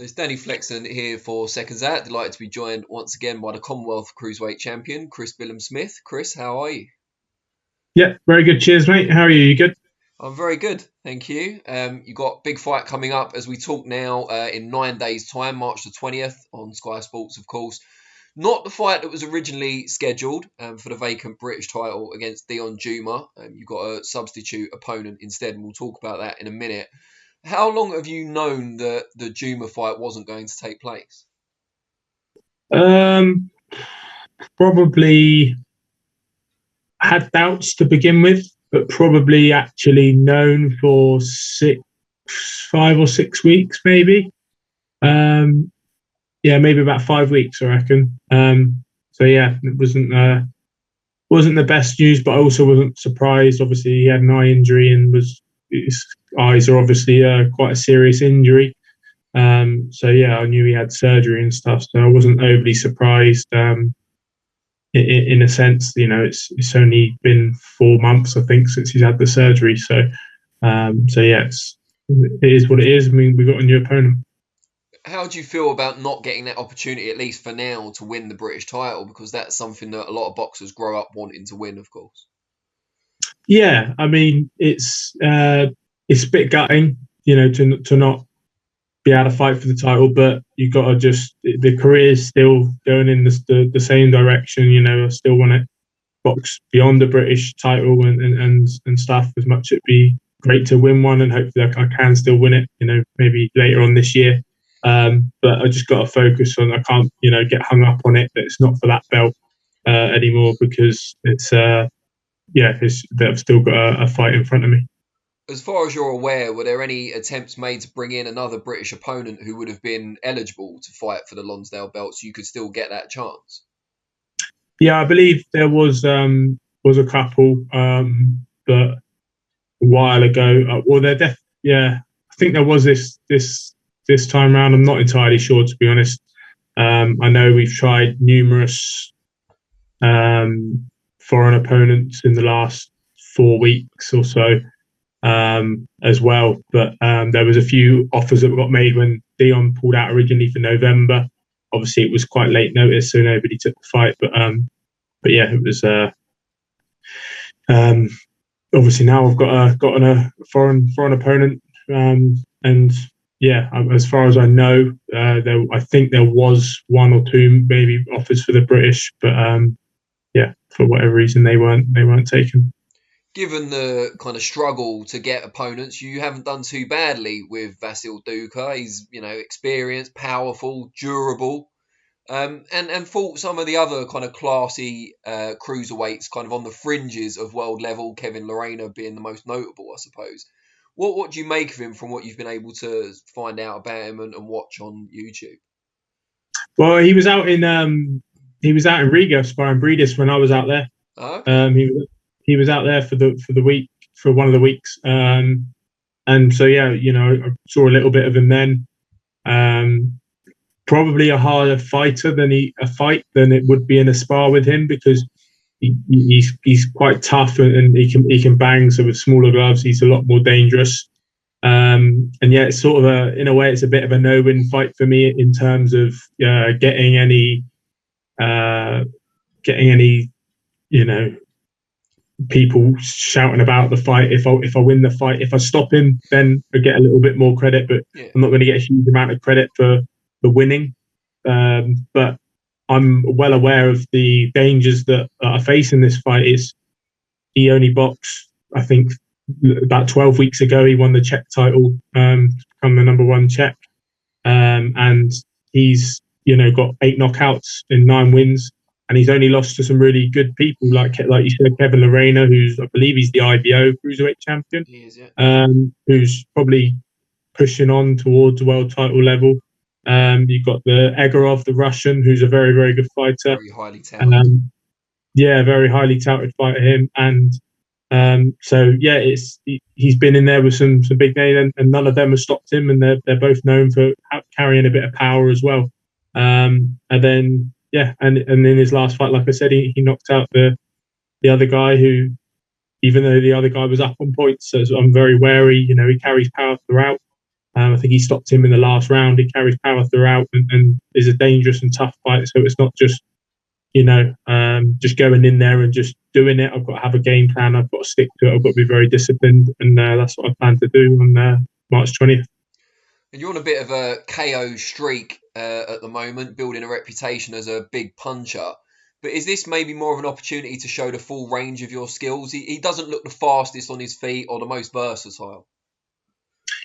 It's Danny Flexon here for SecondsOut. Delighted to be joined once again by the Commonwealth cruiserweight champion, Chris Billam-Smith. Chris, how are you? Yeah, very good. Cheers, mate. How are you? You good? I'm very good, thank you. You've got a big fight coming up as we talk now in 9 days' time, March the 20th on Sky Sports, of course. Not the fight that was originally scheduled for the vacant British title against Deion Jumah. You've got a substitute opponent instead, and we'll talk about that in a minute. How long have you known that the Jumah fight wasn't going to take place? Um, Probably had doubts to begin with, but probably actually known for 5 or 6 weeks, maybe. Yeah, maybe about 5 weeks, I reckon. So yeah, it wasn't the best news, but I also wasn't surprised. Obviously, he had an eye injury and his eyes are obviously quite a serious injury. So yeah, I knew he had surgery and stuff, so I wasn't overly surprised. In a sense, it's only been 4 months, I think, since he's had the surgery. So yeah, it is what it is. I mean, we got a new opponent. How do you feel about not getting that opportunity, at least for now, to win the British title? Because that's something that a lot of boxers grow up wanting to win, of course. Yeah, I mean, it's a bit gutting, to not be able to fight for the title, but you got to the career is still going in the same direction. I still want to box beyond the British title and stuff. As much it'd be great to win one, and hopefully I can still win it. Maybe later on this year. But I just got to focus on. I can't, get hung up on it. That it's not for that belt anymore, because it's I've still got a fight in front of me. As far as you're aware, were there any attempts made to bring in another British opponent who would have been eligible to fight for the Lonsdale belt, so you could still get that chance? Yeah, I believe there was a couple, but a while ago. Yeah, I think there was this time around. I'm not entirely sure, to be honest. I know we've tried numerous foreign opponents in the last 4 weeks or so, as well. But there was a few offers that got made when Deion pulled out originally for November. Obviously, it was quite late notice, so nobody took the fight. But yeah, it was. Obviously, now I've got a foreign opponent, and yeah, as far as I know, I think there was 1 or 2 maybe offers for the British, but yeah, for whatever reason they weren't taken. Given the kind of struggle to get opponents, you haven't done too badly with Vasil Ducar. He's experienced, powerful, durable, and fought some of the other kind of classy cruiserweights, kind of on the fringes of world level. Kevin Lerena being the most notable, I suppose. What do you make of him from what you've been able to find out about him and watch on YouTube? Well, he was out in Riga sparring Breedis when I was out there. Oh, okay. He was out there for the week, for one of the weeks, and so yeah, I saw a little bit of him then. Probably a harder fighter than it would be in a spar with him, because he's quite tough and he can bang. So with smaller gloves, he's a lot more dangerous. And yeah, it's sort of in a way, it's a bit of a no-win fight for me in terms of getting any people shouting about the fight. If I win the fight, if I stop him, then I get a little bit more credit. But yeah, I'm not going to get a huge amount of credit for the winning. But I'm well aware of the dangers that I face in this fight. He only boxed, I think, about 12 weeks ago. He won the Czech title, to become the number 1 Czech, and he's got 8 knockouts in 9 wins, and he's only lost to some really good people like you said, Kevin Lerena, who's, I believe, he's the IBO cruiserweight champion. He is, yeah. Who's probably pushing on towards the world title level. You've got the Egorov, the Russian, who's a very, very good fighter. Very highly touted. Yeah, very highly touted fighter, him. And so yeah, he's been in there with some big names, and none of them have stopped him, and they're both known for carrying a bit of power as well. And then yeah, and in his last fight, like I said, he knocked out the other guy, who, even though the other guy was up on points, so I'm very wary. He carries power throughout. I think he stopped him in the last round. He carries power throughout and is a dangerous and tough fight. So it's not just, just going in there and just doing it. I've got to have a game plan. I've got to stick to it. I've got to be very disciplined. And that's what I plan to do on March 20th. And you're on a bit of a KO streak at the moment, building a reputation as a big puncher. But is this maybe more of an opportunity to show the full range of your skills? He doesn't look the fastest on his feet or the most versatile.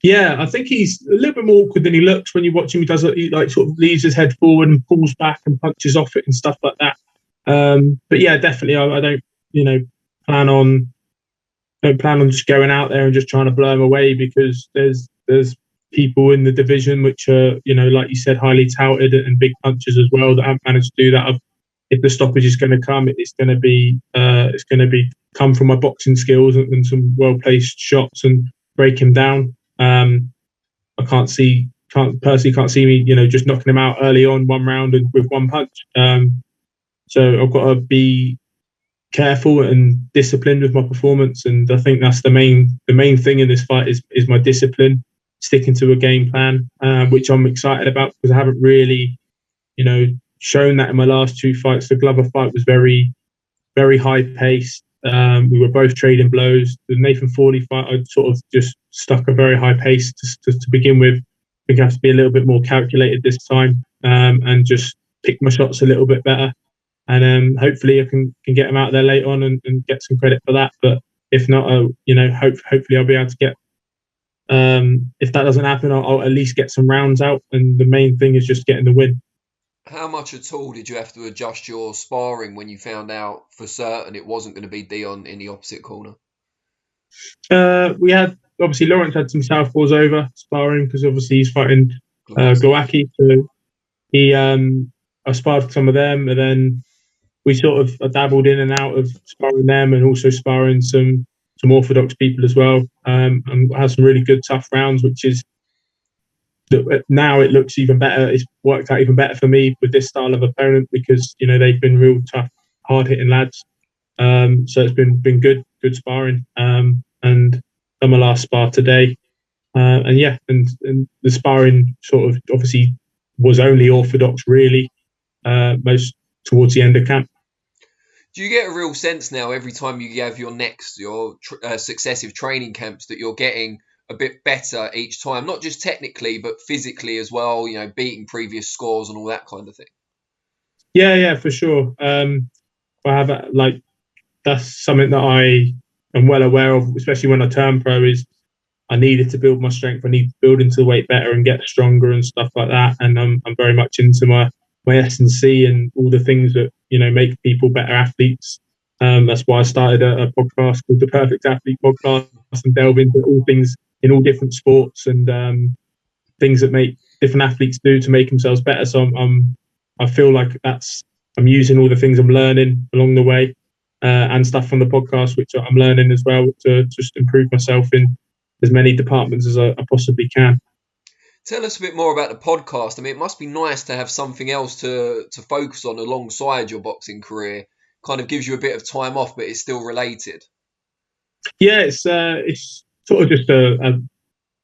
Yeah, I think he's a little bit more awkward than he looks when you watch him. He does he like sort of leaves his head forward and pulls back and punches off it and stuff like that. But yeah, definitely, I don't plan on just going out there and just trying to blow him away, because there's people in the division which are like you said, highly touted and big punchers as well that haven't managed to do that. If the stoppage is going to come, it's going to be come from my boxing skills and some well placed shots and break him down. I can't see me, just knocking him out early on one round and with one punch. So I've got to be careful and disciplined with my performance, and I think that's the main thing in this fight is my discipline, sticking to a game plan, which I'm excited about because I haven't really, shown that in my last two fights. The Glover fight was very, very high paced. We were both trading blows. The Nathan Forley fight, I sort of just stuck a very high pace to begin with. I think I have to be a little bit more calculated this time, and just pick my shots a little bit better. And hopefully I can get them out there late on and get some credit for that. But if not, hopefully I'll be able to get. If that doesn't happen, I'll at least get some rounds out. And the main thing is just getting the win. How much at all did you have to adjust your sparring when you found out for certain it wasn't going to be Deion in the opposite corner? We had, obviously, Lawrence had some southpaws over sparring because obviously he's fighting Glowacki. So I sparred some of them, and then we sort of dabbled in and out of sparring them and also sparring some orthodox people as well. And had some really good tough rounds, which is now it looks even better. It's worked out even better for me with this style of opponent because they've been real tough, hard hitting lads. So it's been good sparring. And done my last spar today. And the sparring sort of obviously was only orthodox really, most towards the end of camp. Do you get a real sense now every time you have your successive training camps that you're getting a bit better each time, not just technically but physically as well, beating previous scores and all that kind of thing? Yeah, for sure. I have that's something that I am well aware of, especially when I turned pro, is I needed to build my strength. I need to build into the weight better and get stronger and stuff like that. And I'm very much into my S&C and all the things that make people better athletes. That's why I started a podcast called the Perfect Athlete Podcast and delve into all things in all different sports and things that make different athletes do to make themselves better. So I feel like I'm using all the things I'm learning along the way and stuff from the podcast, which I'm learning as well to just improve myself in as many departments as I possibly can. Tell us a bit more about the podcast. I mean, it must be nice to have something else to focus on alongside your boxing career. Kind of gives you a bit of time off, but it's still related. Yeah, it's sort of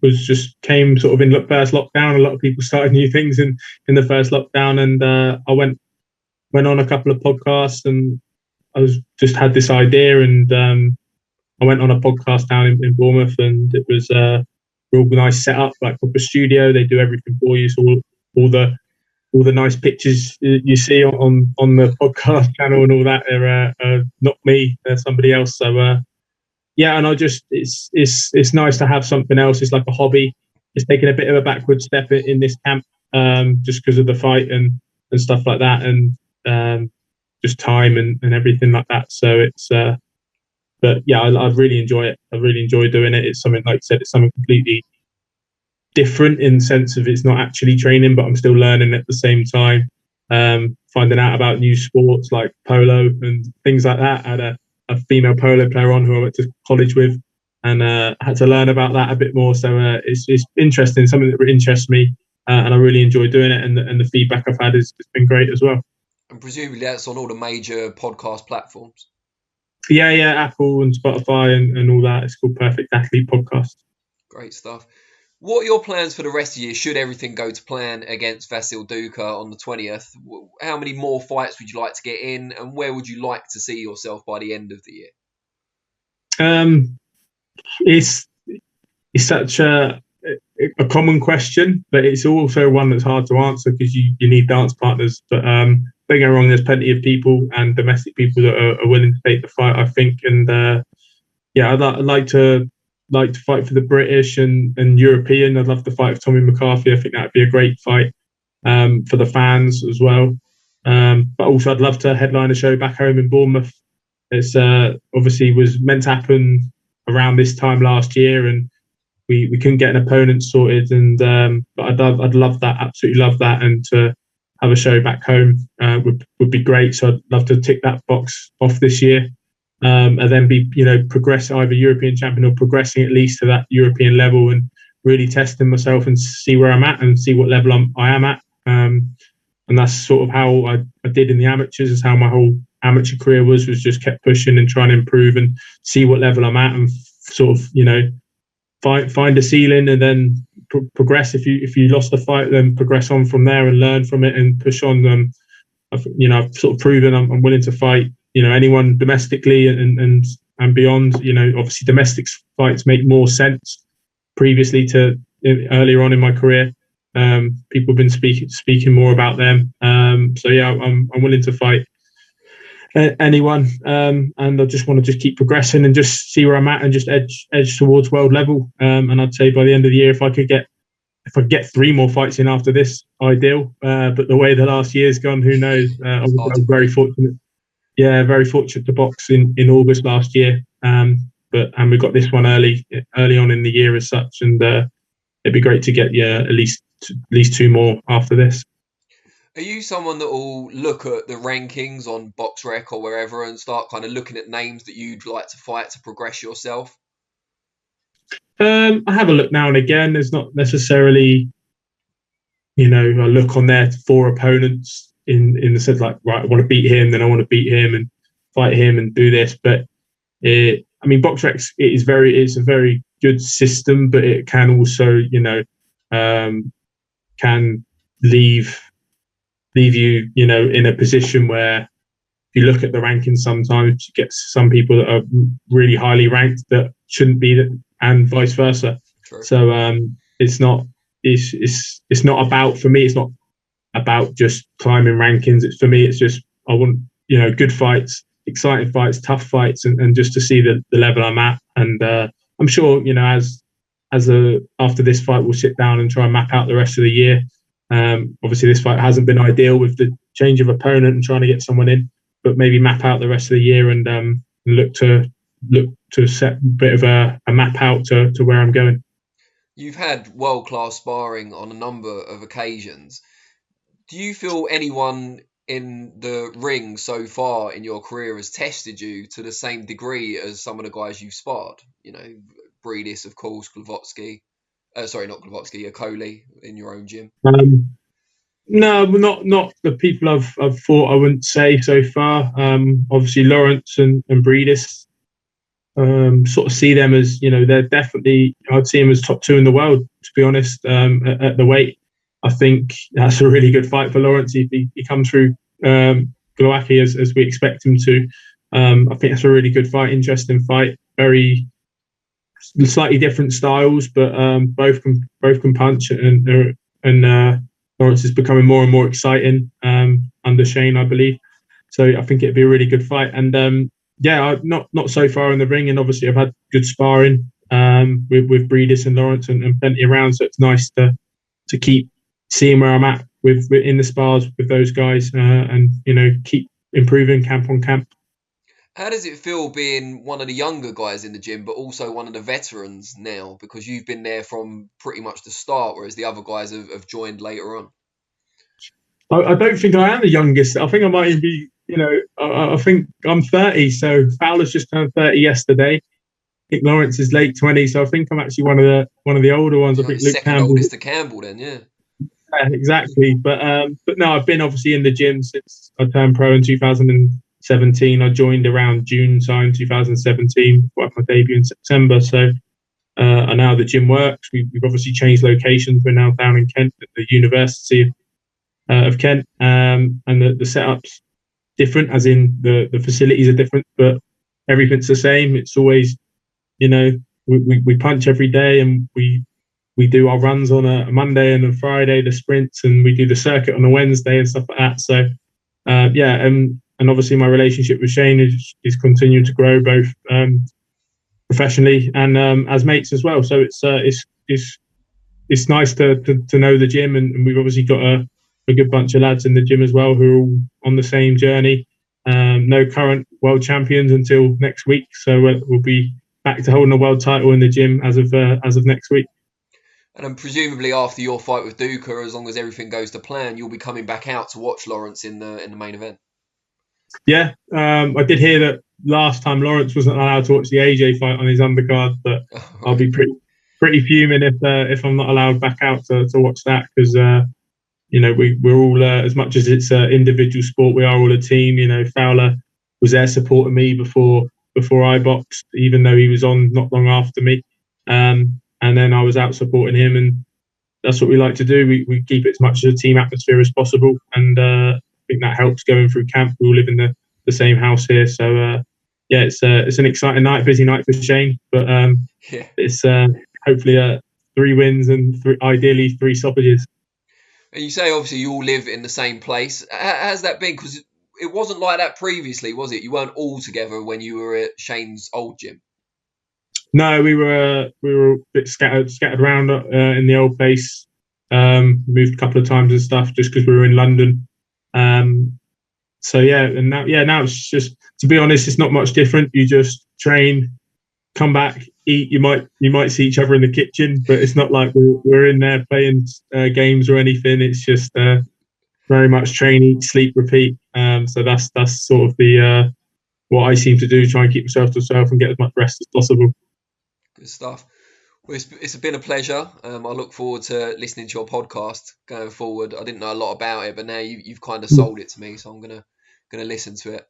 just came sort of in the first lockdown. A lot of people started new things in the first lockdown, and I went on a couple of podcasts, and I just had this idea, and I went on a podcast down in Bournemouth, and it was real nice setup, like proper studio. They do everything for you, so all the nice pictures you see on the podcast channel and all that are not me, they're somebody else. So and I just it's nice to have something else. It's like a hobby. It's taken a bit of a backward step in this camp, just because of the fight and stuff like that, and just time and everything like that. So it's but yeah, I really enjoy it. I really enjoy doing it. It's something, like I said, it's something completely different in the sense of it's not actually training, but I'm still learning at the same time. Finding out about new sports like polo and things like that. I had a female polo player on who I went to college with, and had to learn about that a bit more. So it's interesting, something that really interests me, and I really enjoy doing it. And the feedback I've had has been great as well. And presumably that's on all the major podcast platforms. Yeah, Apple and Spotify and all that. It's called Perfect Athlete Podcast. Great stuff. What are your plans for the rest of the year? Should everything go to plan against Vasil Ducar on the 20th? How many more fights would you like to get in, and where would you like to see yourself by the end of the year? It's such a common question, but it's also one that's hard to answer because you need dance partners. But don't get me wrong, there's plenty of people and domestic people that are willing to take the fight, I think. And I'd like to fight for the British and European. I'd love to fight for Tommy McCarthy. I think that'd be a great fight for the fans as well. But also, I'd love to headline a show back home in Bournemouth. It's obviously was meant to happen around this time last year, and we couldn't get an opponent sorted. And but I'd love that, absolutely love that, and to have a show back home would be great. So I'd love to tick that box off this year. And then be, progress either European champion or progressing at least to that European level and really testing myself and see where I'm at and see what level I am at. And that's sort of how I did in the amateurs, is how my whole amateur career was just kept pushing and trying to improve and see what level I'm at and sort of, find a ceiling and then progress. If you lost the fight, then progress on from there and learn from it and push on. I've sort of proven I'm willing to fight, anyone domestically and beyond. Obviously domestic fights make more sense previously to earlier on in my career. People have been speaking more about them. I'm willing to fight anyone, and I just want to keep progressing and just see where I'm at and just edge towards world level. And I'd say by the end of the year, if I get 3 more fights in after this, ideal. But the way the last year's gone, who knows? I was very fortunate. Yeah, very fortunate to box in August last year. And we got this one early on in the year as such, and it'd be great to get at least 2 more after this. Are you someone that will look at the rankings on BoxRec or wherever and start kind of looking at names that you'd like to fight to progress yourself? I have a look now and again. There's not necessarily, I look on there for opponents in the sense like, right, I want to beat him, then I want to beat him and fight him and do this. But BoxRec it's a very good system, but it can also, can leave you, in a position where if you look at the rankings, sometimes you get some people that are really highly ranked that shouldn't be, and vice versa. True. So it's not about, for me, it's not about just climbing rankings. It's, for me, it's just, I want, good fights, exciting fights, tough fights, and just to see the level I'm at. And I'm sure, after this fight, we'll sit down and try and map out the rest of the year. Obviously, this fight hasn't been ideal with the change of opponent and trying to get someone in, but maybe map out the rest of the year and look to set a bit of a map out to where I'm going. You've had world-class sparring on a number of occasions. Do you feel anyone in the ring so far in your career has tested you to the same degree as some of the guys you've sparred? Breedis, of course, Glavotsky. Sorry, not Glavotsky, Coley in your own gym. No, not the people I've fought. I wouldn't say so far. Obviously, Lawrence and Breedis. Sort of see them as, they're definitely, I'd see them as top 2 in the world, to be honest, at the weight. I think that's a really good fight for Lawrence if he comes through Glowacki as we expect him to. I think that's a really good fight, interesting fight, very slightly different styles, but both can punch, and Lawrence is becoming more and more exciting under Shane, I believe. So I think it'd be a really good fight. And not so far in the ring, and obviously I've had good sparring with Breedis and Lawrence and plenty around. So it's nice to keep seeing where I'm at with in the spars with those guys, and keep improving camp on camp. How does it feel being one of the younger guys in the gym, but also one of the veterans now? Because you've been there from pretty much the start, whereas the other guys have joined later on. I don't think I am the youngest. I think I might even be, I think I'm 30. So Fowler's just turned 30 yesterday. I think Lawrence is late 20s. So I think I'm actually one of the older ones. I think Luke Campbell. Mr. Campbell, then, yeah. Yeah, exactly. But no, I've been obviously in the gym since I turned pro in 2017. I joined around June time 2017. Got my debut in September. So and how the gym works. We've obviously changed locations. We're now down in Kent at the University of Kent, and the setup's different, as in the facilities are different, but everything's the same. It's always, we punch every day, and we do our runs on a Monday and a Friday, the sprints, and we do the circuit on a Wednesday and stuff like that. So, and obviously my relationship with Shane is continuing to grow, both professionally and as mates as well. So it's nice to know the gym, and we've obviously got a good bunch of lads in the gym as well who are all on the same journey. No current world champions until next week, so we'll be back to holding a world title in the gym as of next week. And then presumably after your fight with Ducar, as long as everything goes to plan, you'll be coming back out to watch Lawrence in the main event. Yeah, I did hear that last time Lawrence wasn't allowed to watch the AJ fight on his undercard, but I'll be pretty fuming if I'm not allowed back out to watch that, because we're all, as much as it's an individual sport, we are all a team. Fowler was there supporting me before I boxed, even though he was on not long after me, and then I was out supporting him, and that's what we like to do. We keep it as much as a team atmosphere as possible, and I think that helps going through camp. We all live in the same house here, so it's an exciting night, busy night for Shane, but it's hopefully 3 wins and ideally 3 stoppages. And you say obviously you all live in the same place. How's that been? Because it wasn't like that previously, was it? You weren't all together when you were at Shane's old gym. No, we were a bit scattered around in the old place. Moved a couple of times and stuff just because we were in London. So and now it's just, to be honest, it's not much different. You just train, come back, eat. You might see each other in the kitchen, but it's not like we're in there playing games or anything. It's just very much train, eat, sleep, repeat. So that's sort of the what I seem to do, try and keep myself to myself and get as much rest as possible. Good stuff. Well, it's been a pleasure. I look forward to listening to your podcast going forward. I didn't know a lot about it, but now you've kind of sold it to me, so I'm gonna listen to it.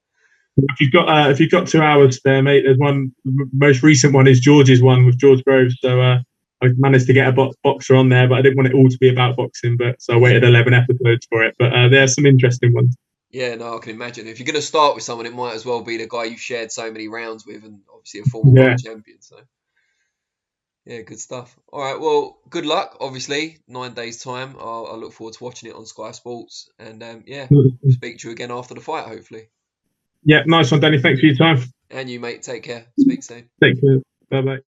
If you've got 2 hours there, mate, there's one. The most recent one is George's one with George Groves. So I managed to get a boxer on there, but I didn't want it all to be about boxing. So I waited 11 episodes for it. But there's some interesting ones. Yeah, no, I can imagine. If you're going to start with someone, it might as well be the guy you've shared so many rounds with, and obviously a former world champion. So. Yeah, good stuff. All right, well, good luck, obviously. 9 days' time. I'll look forward to watching it on Sky Sports. And, speak to you again after the fight, hopefully. Yeah, nice one, Danny. Thanks for your time. And you, mate. Take care. Speak soon. Take care. Bye-bye.